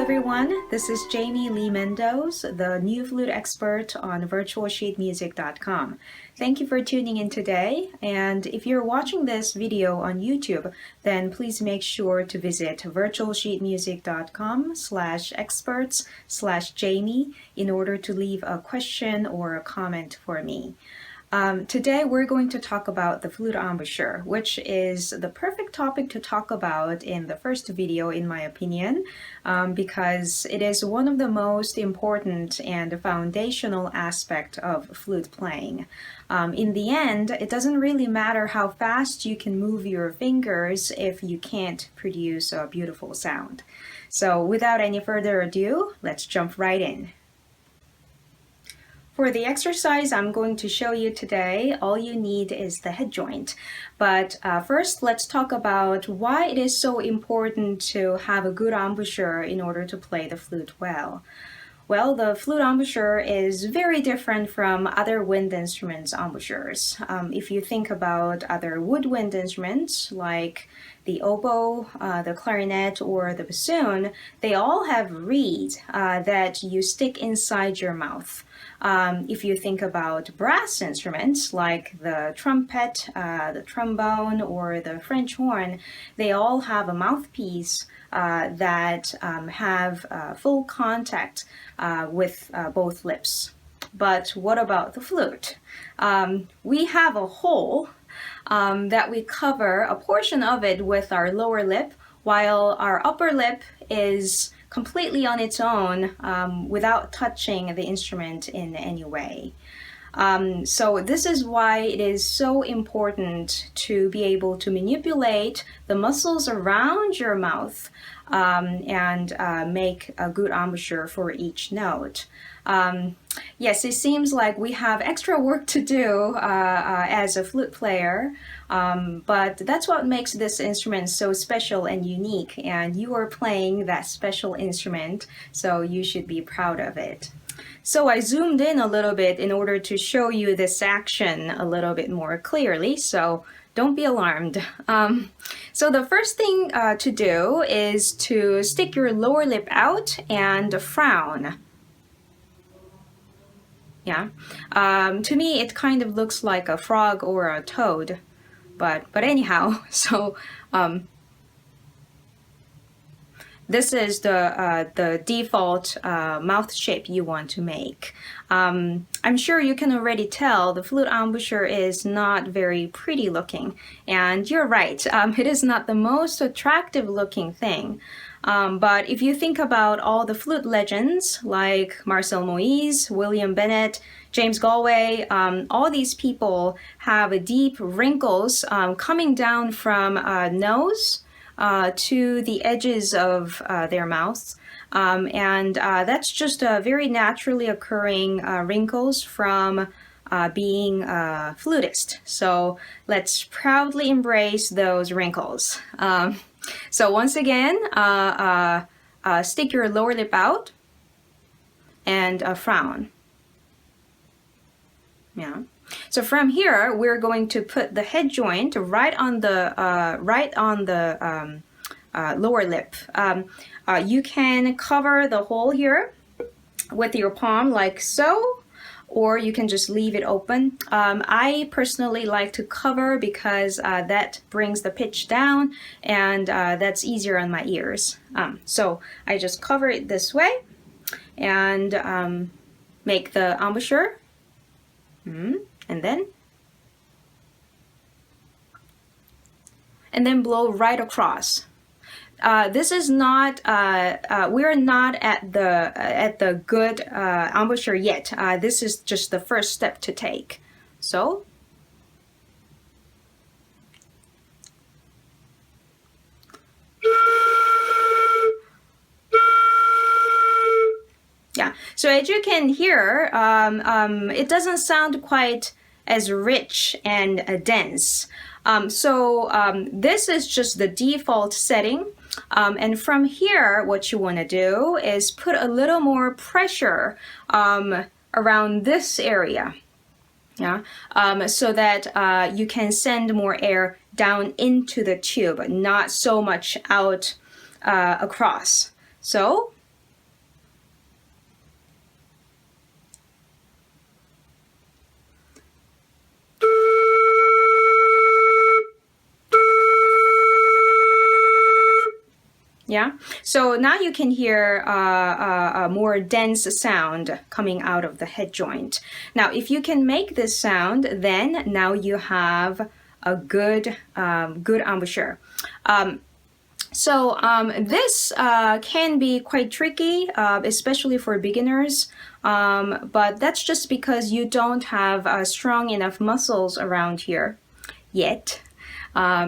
everyone, this is Jaimie Lee Mendoes, the new flute expert on virtualsheetmusic.com. Thank you for tuning in today, and if you're watching this video on YouTube, then please make sure to visit virtualsheetmusic.com/experts/Jaimie in order to leave a question or a comment for me. Today we're going to talk about the flute embouchure, which is the perfect topic to talk about in the first video, in my opinion, because it is one of the most important and foundational aspect of flute playing. In the end, it doesn't really matter how fast you can move your fingers if you can't produce a beautiful sound. So without any further ado, let's jump right in. For the exercise I'm going to show you today, all you need is the head joint. But first, let's talk about why it is so important to have a good embouchure in order to play the flute well. Well, the flute embouchure is very different from other wind instruments' embouchures. If you think about other woodwind instruments like the oboe, the clarinet, or the bassoon, they all have reeds that you stick inside your mouth. If you think about brass instruments like the trumpet, the trombone, or the French horn, they all have a mouthpiece that have full contact with both lips. But what about the flute? We have a hole that we cover a portion of it with our lower lip, while our upper lip is completely on its own without touching the instrument in any way. So this is why it is so important to be able to manipulate the muscles around your mouth and make a good embouchure for each note. Yes, it seems like we have extra work to do as a flute player, but that's what makes this instrument so special and unique, and you are playing that special instrument, so you should be proud of it. So I zoomed in a little bit in order to show you this action a little bit more clearly, so don't be alarmed. So the first thing to do is to stick your lower lip out and frown. Yeah, to me it kind of looks like a frog or a toad, but anyhow, so this is the default mouth shape you want to make. I'm sure you can already tell the flute embouchure is not very pretty looking, and you're right, it is not the most attractive looking thing. But if you think about all the flute legends like Marcel Moïse, William Bennett, James Galway, all these people have deep wrinkles coming down from nose to the edges of their mouths. And that's just very naturally occurring wrinkles from being a flutist. So let's proudly embrace those wrinkles. So once again, stick your lower lip out and frown. Yeah. So from here, we're going to put the head joint right on the lower lip. You can cover the hole here with your palm like so, or you can just leave it open. I personally like to cover because that brings the pitch down, and that's easier on my ears. So I just cover it this way and make the embouchure. And then blow right across. This is not, we're not at the good embouchure yet. This is just the first step to take. So, yeah, so as you can hear, it doesn't sound quite as rich and dense. This is just the default setting. And from here, what you want to do is put a little more pressure around this area. Yeah, so that you can send more air down into the tube, not so much out across. So Yeah, so now you can hear a more dense sound coming out of the head joint. Now, if you can make this sound, then now you have a good embouchure. This can be quite tricky, especially for beginners, but that's just because you don't have strong enough muscles around here yet.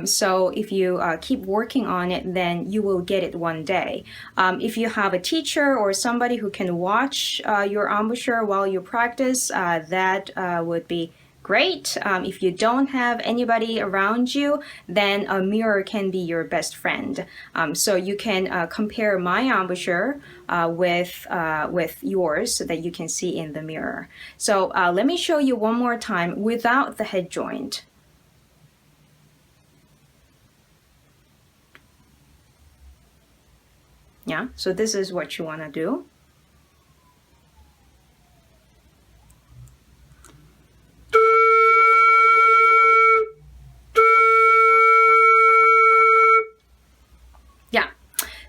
So if you keep working on it, then you will get it one day. If you have a teacher or somebody who can watch your embouchure while you practice, that would be great. If you don't have anybody around you, then a mirror can be your best friend. So you can compare my embouchure with yours so that you can see in the mirror. So let me show you one more time without the head joint. Yeah, so this is what you want to do. Yeah,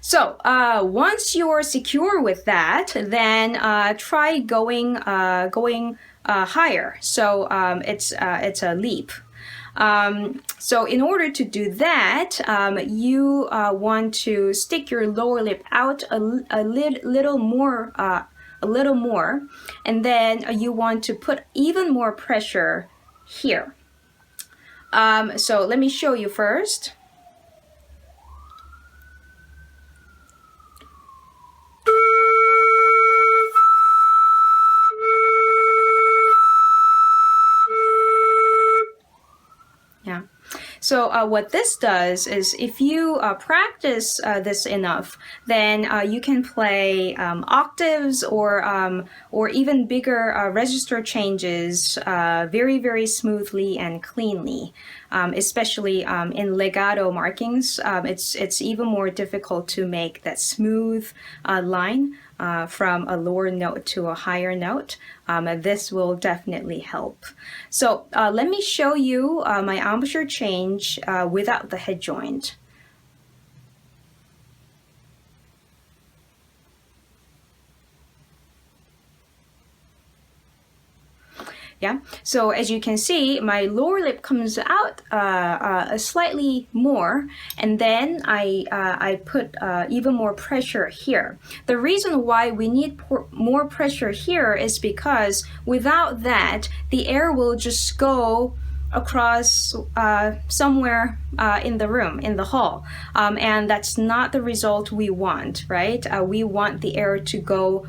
so once you're secure with that, then try going higher. So it's a leap. So in order to do that, you want to stick your lower lip out a little more, and then you want to put even more pressure here. So let me show you first. Yeah. So what this does is if you practice this enough, then you can play octaves or even bigger register changes very, very smoothly and cleanly. Especially in legato markings, it's even more difficult to make that smooth line from a lower note to a higher note. This will definitely help. So let me show you my embouchure change without the head joint. Yeah, so as you can see, my lower lip comes out slightly more, and then I put even more pressure here. The reason why we need more pressure here is because without that, the air will just go across somewhere in the room, in the hall, and that's not the result we want, right? We want the air to go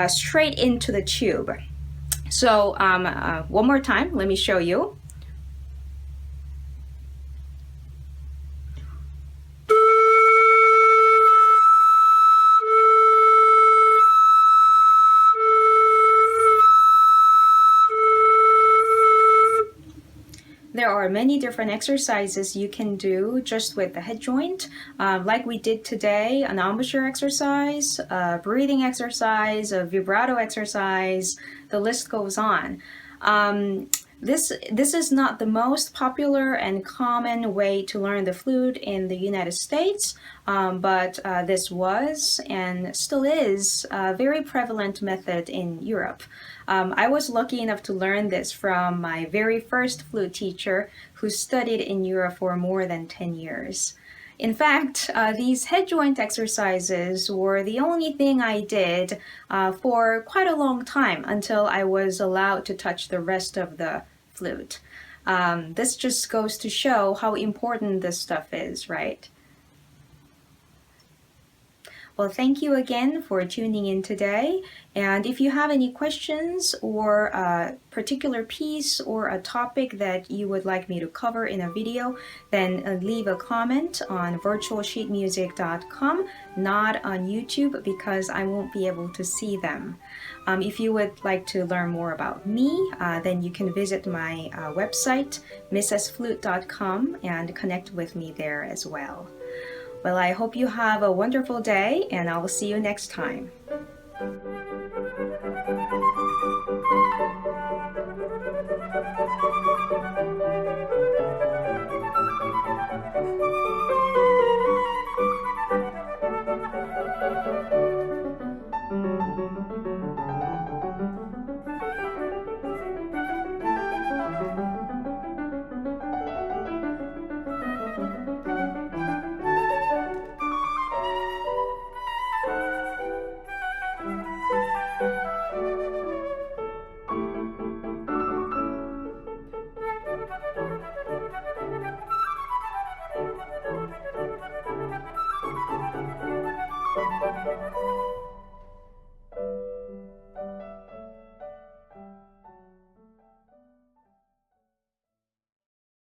straight into the tube. So one more time, let me show you. There are many different exercises you can do just with the head joint, like we did today, an embouchure exercise, a breathing exercise, a vibrato exercise, the list goes on. This is not the most popular and common way to learn the flute in the United States, but this was and still is a very prevalent method in Europe. I was lucky enough to learn this from my very first flute teacher who studied in Europe for more than 10 years. In fact, these head joint exercises were the only thing I did for quite a long time until I was allowed to touch the rest of the flute. This just goes to show how important this stuff is, right? Well, thank you again for tuning in today. And if you have any questions or a particular piece or a topic that you would like me to cover in a video, then leave a comment on virtualsheetmusic.com, not on YouTube because I won't be able to see them. If you would like to learn more about me, then you can visit my website, mrsflute.com, and connect with me there as well. Well, I hope you have a wonderful day, and I will see you next time.